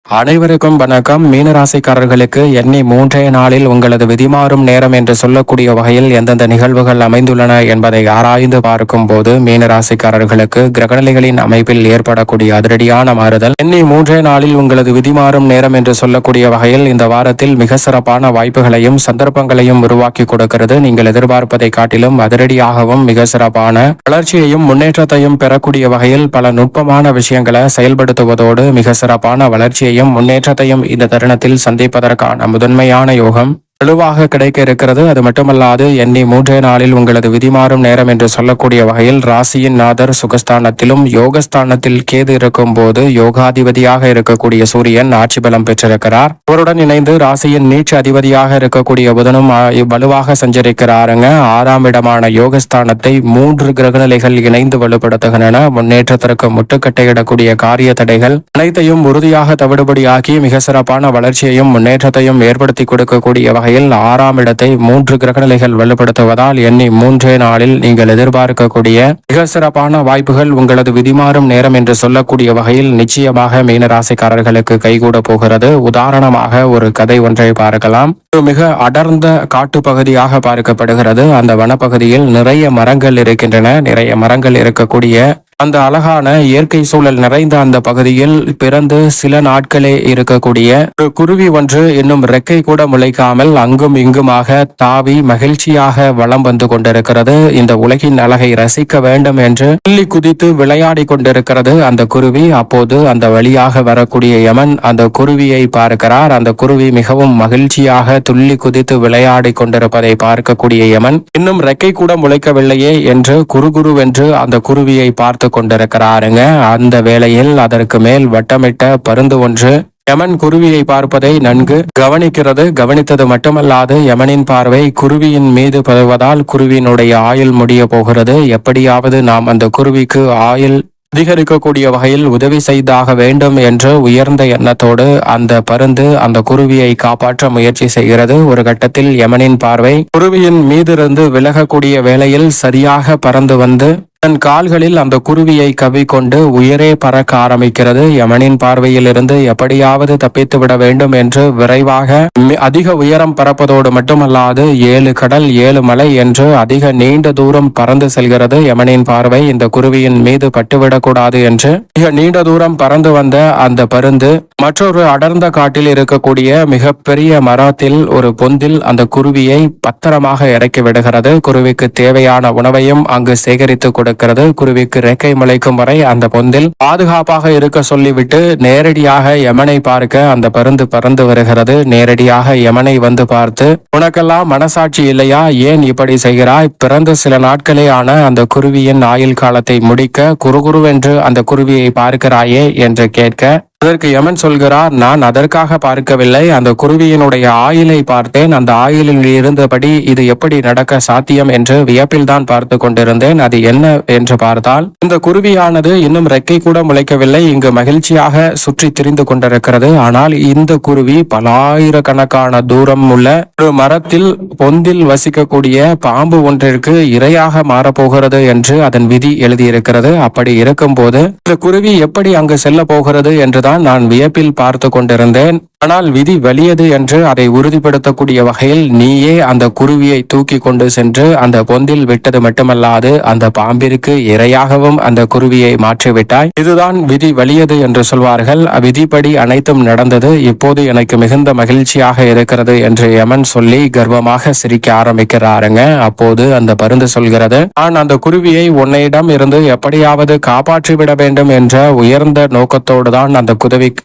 அனைவருக்கும் வணக்கம். மீனராசிக்காரர்களுக்கு எண்ணி 3 நாளில் உங்களது விதிமாறும் நேரம் என்று சொல்லக்கூடிய வகையில் எந்தெந்த நிகழ்வுகள் அமைந்துள்ளன என்பதை ஆராய்ந்து பார்க்கும் போது மீனராசிக்காரர்களுக்கு கிரகநிலைகளின் அமைப்பில் ஏற்படக்கூடிய அதிரடியான மாறுதல் எண்ணி 3 நாளில் உங்களது விதிமாறும் நேரம் என்று சொல்லக்கூடிய வகையில் இந்த வாரத்தில் மிக சிறப்பான வாய்ப்புகளையும் சந்தர்ப்பங்களையும் உருவாக்கி கொடுக்கிறது. நீங்கள் எதிர்பார்ப்பதை காட்டிலும் அதிரடியாகவும் மிக சிறப்பான வளர்ச்சியையும் முன்னேற்றத்தையும் பெறக்கூடிய வகையில் பல நுட்பமான விஷயங்களை செயல்படுத்துவதோடு மிக சிறப்பான வளர்ச்சியை முன்னேற்றத்தையும் இந்த தருணத்தில் சந்திப்பதற்கான முதன்மையான யோகம் வலுவாக கிடைக்க இருக்கிறது. அது மட்டுமல்லாது எண்ணி 3 நாளில் உங்களது விதிமாறும் நேரம் என்று சொல்லக்கூடிய வகையில் ராசியின் நாதர் சுகஸ்தானத்திலும் யோகஸ்தானத்தில் கேது இருக்கும் போது யோகாதிபதியாக இருக்கக்கூடிய சூரியன் ஆட்சி பலம் பெற்றிருக்கிறார். அவருடன் இணைந்து ராசியின் நீட்சி அதிபதியாக இருக்கக்கூடிய புதனும் வலுவாக சஞ்சரிக்கிறாருங்க. 6ஆம் இடமான யோகஸ்தானத்தை 3 கிரகநிலைகள் இணைந்து வலுப்படுத்துகின்றன. முன்னேற்றத்திற்கு முட்டுக்கட்டையிடக்கூடிய காரிய தடைகள் அனைத்தையும் உறுதியாக தவிடுபடியாக்கி மிக சிறப்பான வளர்ச்சியையும் முன்னேற்றத்தையும் ஏற்படுத்தி கொடுக்கக்கூடிய வகையில் 6ஆம் இடத்தை 3 கிரகநிலைகள் வலுப்படுத்துவதால் எண்ணி 3 நாளில் நீங்கள் எதிர்பார்க்கக்கூடிய மிக சிறப்பான வாய்ப்புகள் உங்களது விதிமாறும் நேரம் என்று சொல்லக்கூடிய வகையில் நிச்சயமாக மீனராசிக்காரர்களுக்கு கைகூட போகிறது. உதாரணமாக ஒரு கதை ஒன்றை பார்க்கலாம். மிக அடர்ந்த காட்டு பகுதியாக பார்க்கப்படுகிறது. அந்த வனப்பகுதியில் நிறைய மரங்கள் இருக்கின்றன. நிறைய மரங்கள் இருக்கக்கூடிய அந்த அழகான இயற்கை சூழல் நிறைந்த அந்த பகுதியில் பிறந்து சில நாட்களே இருக்கக்கூடிய ஒரு குருவி ஒன்று இன்னும் ரெக்கை கூட முளைக்காமல் அங்கும் இங்குமாக தாவி மகிழ்ச்சியாக வலம் வந்து கொண்டிருக்கிறது. இந்த உலகின் அழகை ரசிக்க வேண்டும் என்று துள்ளி குதித்து விளையாடி கொண்டிருக்கிறது அந்த குருவி. அப்போது அந்த வழியாக வரக்கூடிய யமன் அந்த குருவியை பார்க்கிறார். அந்த குருவி மிகவும் மகிழ்ச்சியாக துள்ளி குதித்து விளையாடி கொண்டிருப்பதை பார்க்கக்கூடிய யமன் இன்னும் ரெக்கை கூட முளைக்கவில்லையே என்று குறுகுருவென்று அந்த குருவியை பார்த்து கொண்டிருக்கிறாருங்க. அந்த வேளையில் அதற்கு மேல் வட்டமிட்ட பருந்து ஒன்று யமன் குருவியை பார்ப்பதை நன்கு கவனிக்கிறது. கவனித்தது மட்டுமல்லாது யமனின் பார்வை குருவியின் மீது படுவதால் குருவியினுடைய ஆயுள் முடிய போகிறது. எப்படியாவது நாம் அந்த குருவிக்கு ஆயுள் அதிகரிக்கக்கூடிய வகையில் உதவி செய்தாக வேண்டும் என்று உயர்ந்த எண்ணத்தோடு அந்த பருந்து அந்த குருவியை காப்பாற்ற முயற்சி செய்கிறது. ஒரு கட்டத்தில் யமனின் பார்வை குருவியின் மீதிருந்து விலகக்கூடிய வேளையில் சரியாக பறந்து வந்து தன் கால்களில் அந்த குருவியை கவ்விக்கொண்டு உயரே பறக்க ஆரம்பிக்கிறது. யமனின் பார்வையில் இருந்து எப்படியாவது தப்பித்து விட வேண்டும் என்று விரைவாக அதிக உயரம் பறப்பதோடு மட்டுமல்லாது 7 கடல் 7 மலை என்று அதிக நீண்ட தூரம் பறந்து செல்கிறது. யமனின் பார்வை இந்த குருவியின் மீது பட்டுவிடக்கூடாது என்று மிக நீண்ட தூரம் பறந்து வந்த அந்த பருந்து மற்றொரு அடர்ந்த காட்டில் இருக்கக்கூடிய மிகப்பெரிய மரத்தில் ஒரு பொந்தில் அந்த குருவியை பத்திரமாக இறக்கி விடுகிறது. குருவிக்கு தேவையான உணவையும் அங்கு சேகரித்து கொடுக்கிறது. குருவிக்கு ரெக்கை முளைக்கும் வரை அந்த பொந்தில் பாதுகாப்பாக இருக்க சொல்லிவிட்டு நேரடியாக யமனை பார்க்க அந்த பருந்து பறந்து வருகிறது. நேரடியாக யமனை வந்து பார்த்து, உனக்கெல்லாம் மனசாட்சி இல்லையா? ஏன் இப்படி செய்கிறாய்? பிறந்த சில நாட்களே ஆன அந்த குருவியின் ஆயுள் காலத்தை முடிக்க குறுகுருவென்று அந்த குருவியை பார்க்கிறாயே என்று கேட்க அதற்கு யமன் சொல்கிறார், நான் அதற்காக பார்க்கவில்லை, அந்த குருவியினுடைய ஆயுளை பார்த்தேன். அந்த ஆயுளில் இருந்தபடி இது எப்படி நடக்க சாத்தியம் என்று வியப்பில் தான் பார்த்து கொண்டிருந்தேன். அது என்ன என்று பார்த்தால் இந்த குருவியானது இன்னும் ரெக்கை கூட முளைக்கவில்லை. இங்கு மகிழ்ச்சியாக சுற்றி திரிந்து கொண்டிருக்கிறது. ஆனால் இந்த குருவி பலாயிரக்கணக்கான தூரம் உள்ள ஒரு மரத்தில் பொந்தில் வசிக்கக்கூடிய பாம்பு ஒன்றிற்கு இரையாக மாறப்போகிறது என்று அதன் விதி எழுதியிருக்கிறது. அப்படி இருக்கும் போது இந்த குருவி எப்படி அங்கு செல்ல போகிறது என்றுதான் நான் வியப்பில் பார்த்து கொண்டிருந்தேன். ஆனால் விதி வலியது என்று அதை உறுதிப்படுத்தக்கூடிய வகையில் நீயே அந்த குருவியை தூக்கி கொண்டு சென்று அந்த பொந்தில் விட்டது மட்டுமல்லாது அந்த பாம்பிற்கு இரையாகவும் அந்த குருவியை மாற்றிவிட்டாய். இதுதான் விதி வலியது என்று சொல்வார்கள். விதிப்படி அனைத்தும் நடந்தது. இப்போது எனக்கு மிகுந்த மகிழ்ச்சியாக இருக்கிறது என்று யமன் சொல்லி கர்வமாக சிரிக்க ஆரம்பிக்கிறாருங்க. அப்போது அந்த பருந்து சொல்கிறது, நான் அந்த குருவியை உன்னிடம் இருந்து எப்படியாவது காப்பாற்றிவிட வேண்டும் என்ற உயர்ந்த நோக்கத்தோடு தான் அந்த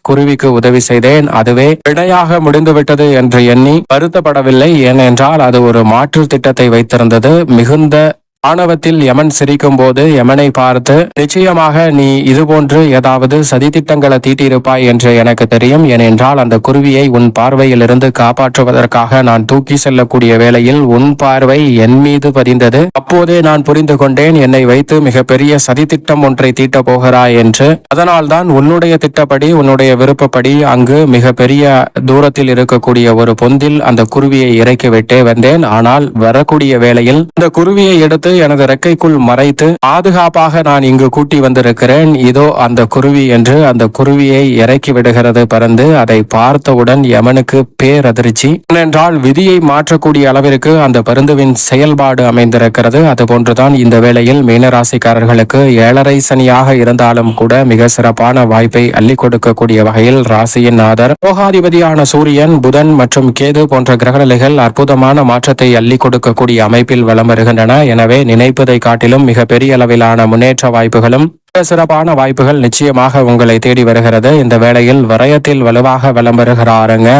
குருவிக்கு உதவி செய்தேன். அதுவே விடையாக முடிந்துவிட்டது என்று எண்ணி வருத்தப்படவில்லை. ஏனென்றால் அது ஒரு மாற்று திட்டத்தை வைத்திருந்தது. மிகுந்த ஆணவத்தில் யமன் சிரிக்கும் போது யமனை பார்த்து, நிச்சயமாக நீ இதுபோன்று ஏதாவது சதித்திட்டங்களை தீட்டியிருப்பாய் என்று எனக்கு தெரியும். ஏனென்றால் அந்த குருவியை உன் பார்வையில் இருந்து காப்பாற்றுவதற்காக நான் தூக்கி செல்லக்கூடிய வேளையில் உன் பார்வை என் மீது பதிந்தது. அப்போதே நான் புரிந்து கொண்டேன், என்னை வைத்து மிகப்பெரிய சதித்திட்டம் ஒன்றை தீட்டப் போகிறாய் என்று. அதனால் தான் உன்னுடைய திட்டப்படி உன்னுடைய விருப்பப்படி அங்கு மிக பெரிய தூரத்தில் இருக்கக்கூடிய ஒரு பொந்தில் அந்த குருவியை இறக்கிவிட்டே வந்தேன். ஆனால் வரக்கூடிய வேளையில் அந்த குருவியை எடுத்து எடுத்து எனது ரெக்கைக்குள் மறைத்து பாதுகாப்பாக நான் இங்கு கூட்டி வந்திருக்கிறேன், இதோ அந்த குருவி என்று அந்த குருவியை இறக்கி விடுகிறது பறந்து. அதை பார்த்தவுடன் யமனுக்கு பேரதிர்ச்சி. ஏனென்றால் விதியை மாற்றக்கூடிய அளவிற்கு அந்த பருந்துவின் செயல்பாடு அமைந்திருக்கிறது. அதுபோன்றுதான் இந்த வேளையில் மீனராசிக்காரர்களுக்கு 7.5 சனியாக இருந்தாலும் கூட மிக சிறப்பான வாய்ப்பை அள்ளி கொடுக்கக்கூடிய வகையில் ராசியின் நாதர் யோகாதிபதியான சூரியன், புதன் மற்றும் கேது போன்ற கிரகநிலைகள் அற்புதமான மாற்றத்தை அள்ளி கொடுக்கக்கூடிய அமைப்பில் வலம் வருகின்றன. எனவே நினைப்பதை காட்டிலும் மிக பெரிய அளவிலான முன்னேற்ற வாய்ப்புகளும் சிறப்பான வாய்ப்புகள் நிச்சயமாக உங்களை தேடி வருகிறது. இந்த வேளையில் விரயத்தில் வலுவாக வலம் வருகிறாருங்க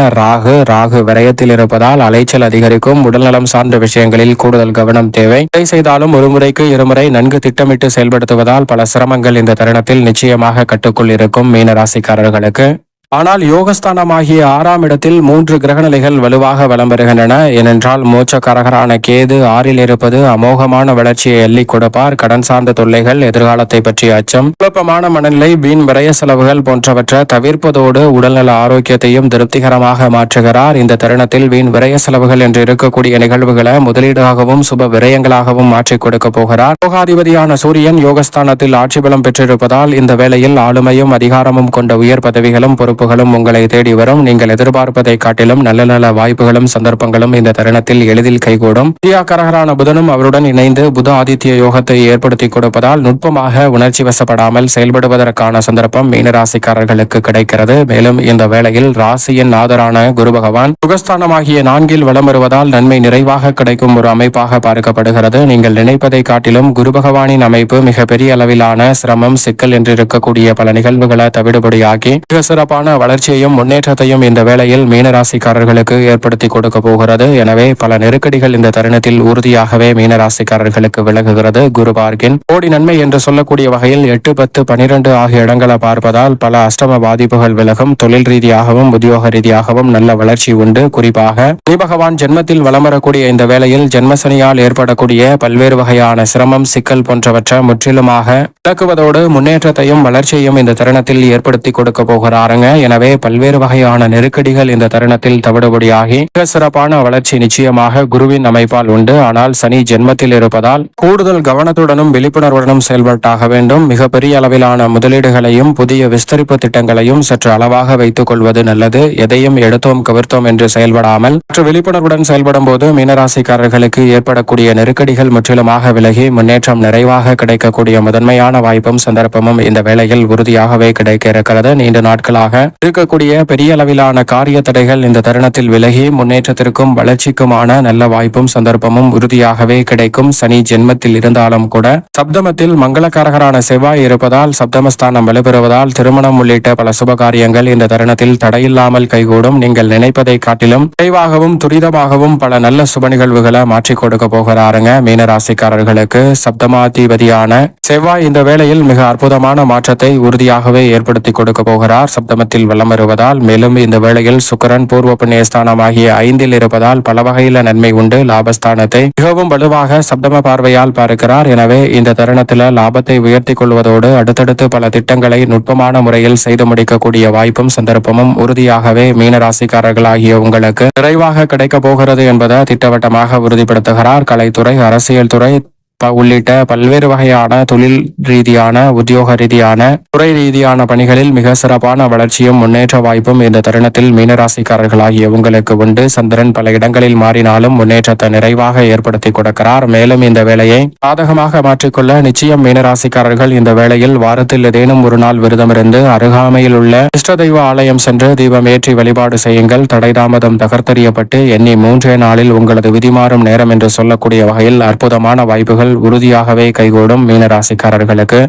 ராகு விரயத்தில் இருப்பதால் அலைச்சல் அதிகரிக்கும். உடல்நலம் சார்ந்த விஷயங்களில் கூடுதல் கவனம் தேவை. எதை செய்தாலும் ஒரு முறைக்கு இருமுறை நன்கு திட்டமிட்டு செயல்படுத்துவதால் பல சிரமங்கள் இந்த தருணத்தில் நிச்சயமாக கட்டுக்குள் இருக்கும் மீனராசிக்காரர்களுக்கு. ஆனால் யோகஸ்தானமாகிய 6ஆம் இடத்தில் 3 கிரகநிலைகள் வலுவாக வலம் வருகின்றன. ஏனென்றால் மோட்சக்காரகரான கேது 6ல் இருப்பது அமோகமான வளர்ச்சியை அள்ளி கொடுப்பார். கடன் சார்ந்த தொல்லைகள், எதிர்காலத்தை பற்றிய அச்சம், குழப்பமான மனநிலை, வீண் விரய செலவுகள் போன்றவற்றை தவிர்ப்பதோடு உடல்நல ஆரோக்கியத்தையும் திருப்திகரமாக மாற்றுகிறார். இந்த தருணத்தில் வீண் விரய செலவுகள் என்று இருக்கக்கூடிய நிகழ்வுகளை முதலீடாகவும் சுப விரயங்களாகவும் மாற்றிக் கொடுக்க போகிறார். யோகாதிபதியான சூரியன் யோகஸ்தானத்தில் ஆட்சி பலம் பெற்றிருப்பதால் இந்த வேளையில் ஆளுமையும் அதிகாரமும் கொண்ட உயர் பதவிகளும் பொறுப்புகளும் உங்களை தேடி வரும். நீங்கள் எதிர்பார்ப்பதை காட்டிலும் நல்ல நல்ல வாய்ப்புகளும் சந்தர்ப்பங்களும் இந்த தருணத்தில் எளிதில் கைகூடும். வித்யாகாரகரான புதனும் அவருடன் இணைந்து புத ஆதித்ய யோகத்தை ஏற்படுத்தி கொடுப்பதால் நுட்பமாக உணர்ச்சி வசப்படாமல் செயல்படுவதற்கான சந்தர்ப்பம் மீனராசிக்காரர்களுக்கு கிடைக்கிறது. மேலும் இந்த வேளையில் ராசியின் நாதரான குரு பகவான் சுகஸ்தானமாகிய 4ல் வலம் வருவதால் நன்மை நிறைவாக கிடைக்கும் ஒரு அமைப்பாக பார்க்கப்படுகிறது. நீங்கள் நினைப்பதை காட்டிலும் குரு பகவானின் அமைப்பு மிக பெரிய அளவிலான சிரமம், சிக்கல் என்று இருக்கக்கூடிய பல நிகழ்வுகளை தவிடுபடியாக்கி மிக சிறப்பான வளர்ச்சியையும் முன்னேற்றத்தையும் இந்த வேளையில் மீனராசிக்காரர்களுக்கு ஏற்படுத்தி கொடுக்க போகிறது. எனவே பல நெருக்கடிகள் இந்த தருணத்தில் உறுதியாகவே மீனராசிக்காரர்களுக்கு விலகுகிறது. குரு பார்க்கின் கோடி நன்மை என்று சொல்லக்கூடிய வகையில் 8, 10, 12 ஆகிய இடங்களை பார்ப்பதால் பல அஷ்டம பாதிப்புகள் விலகும். தொழில் ரீதியாகவும் உத்தியோக ரீதியாகவும் நல்ல வளர்ச்சி உண்டு. குறிப்பாக சனி பகவான் ஜென்மத்தில் வலம் வரக்கூடிய இந்த வேளையில் ஜென்மசனியால் ஏற்படக்கூடிய பல்வேறு வகையான சிரமம், சிக்கல் போன்றவற்றை முற்றிலுமாக விளக்குவதோடு முன்னேற்றத்தையும் வளர்ச்சியையும் இந்த தருணத்தில் ஏற்படுத்தி கொடுக்க போகிறாருங்க. எனவே பல்வேறு வகையான நெருக்கடிகள் இந்த தருணத்தில் தவிடுபடியாகி மிக சிறப்பான வளர்ச்சி நிச்சயமாக குருவின் அமைப்பால் உண்டு. ஆனால் சனி ஜென்மத்தில் இருப்பதால் கூடுதல் கவனத்துடனும் விழிப்புணர்வுடனும் செயல்பட்டாக வேண்டும். மிக பெரிய அளவிலான முதலீடுகளையும் புதிய விஸ்தரிப்பு திட்டங்களையும் சற்று அளவாக வைத்துக் கொள்வது நல்லது. எதையும் எடுத்தோம் கவிர்த்தோம் என்று செயல்படாமல் சற்று விழிப்புணர்வுடன் செயல்படும் போது மீனராசிக்காரர்களுக்கு ஏற்படக்கூடிய நெருக்கடிகள் முற்றிலுமாக விலகி முன்னேற்றம் நிறைவாக கிடைக்கக்கூடிய முதன்மையான வாய்ப்பும் சந்தர்ப்பமும் இந்த வேளையில் உறுதியாகவே கிடைக்க இருக்கிறது. நீண்ட நாட்களாக இருக்கக்கூடிய பெரிய அளவிலான காரிய தடைகள் இந்த தருணத்தில் விலகி முன்னேற்றத்திற்கும் வளர்ச்சிக்குமான நல்ல வாய்ப்பும் சந்தர்ப்பமும் உறுதியாகவே கிடைக்கும். சனி ஜென்மத்தில் இருந்தாலும் கூட சப்தமத்தில் மங்களகாரகரான செவ்வாய் இருப்பதால் சப்தமஸ்தானம் வலுப்பெறுவதால் திருமணம் உள்ளிட்ட பல சுபகாரியங்கள் இந்த தருணத்தில் தடையில்லாமல் கைகூடும். நீங்கள் நினைப்பதை காட்டிலும் விரைவாகவும் துரிதமாகவும் பல நல்ல சுப நிகழ்வுகளை மாற்றிக் கொடுக்க போகிறாருங்க மீனராசிக்காரர்களுக்கு. சப்தமாதிபதியான செவ்வாய் இந்த வேளையில் மிக அற்புதமான மாற்றத்தை உறுதியாகவே ஏற்படுத்தி கொடுக்க போகிறார் சப்தமத்தில் வலம் வருவதால். மேலும் இந்த வேளையில் சுக்கிரன் பூர்வ புண்ணியஸ்தானமாகிய 5ல் இருப்பதால் பல வகையில நன்மை உண்டு. லாபஸ்தானத்தை மிகவும் வலுவாக சப்தம பார்வையால் பார்க்கிறார். எனவே இந்த தருணத்தில் லாபத்தை உயர்த்தி கொள்வதோடு அடுத்தடுத்து பல திட்டங்களை நுட்பமான முறையில் செய்து முடிக்கக்கூடிய வாய்ப்பும் சந்தர்ப்பமும் உறுதியாகவே மீனராசிக்காரர்களாகிய உங்களுக்கு நிறைவாக கிடைக்க போகிறது என்பதை திட்டவட்டமாக உறுதிப்படுத்துகிறார். கலைத்துறை, அரசியல் துறை உள்ளிட்ட பல்வேறு வகையான தொழில் ரீதியான, உத்தியோக ரீதியான, துறை ரீதியான பணிகளில் மிக சிறப்பான வளர்ச்சியும் முன்னேற்ற வாய்ப்பும் இந்த தருணத்தில் மீனராசிக்காரர்களாகிய உங்களுக்கு உண்டு. சந்திரன் பல இடங்களில் மாறினாலும் முன்னேற்றத்தை நிறைவாக ஏற்படுத்தி கொடுக்கிறார். மேலும் இந்த வேலையை சாதகமாக மாற்றிக்கொள்ள நிச்சயம் மீனராசிக்காரர்கள் இந்த வேளையில் வாரத்தில் ஏதேனும் ஒரு நாள் விரதமிருந்து அருகாமையில் உள்ள இஷ்ட தெய்வ ஆலயம் சென்று தீபம் ஏற்றி வழிபாடு செய்யுங்கள். தடை தாமதம் தகர்த்தெறியப்பட்டு எண்ணி 3 நாளில் உங்களது விதி மாறும் நேரம் என்று சொல்லக்கூடிய வகையில் அற்புதமான வாய்ப்புகள் உறுதியாகவே கைகூடும் மீனராசிக்காரர்களுக்கு.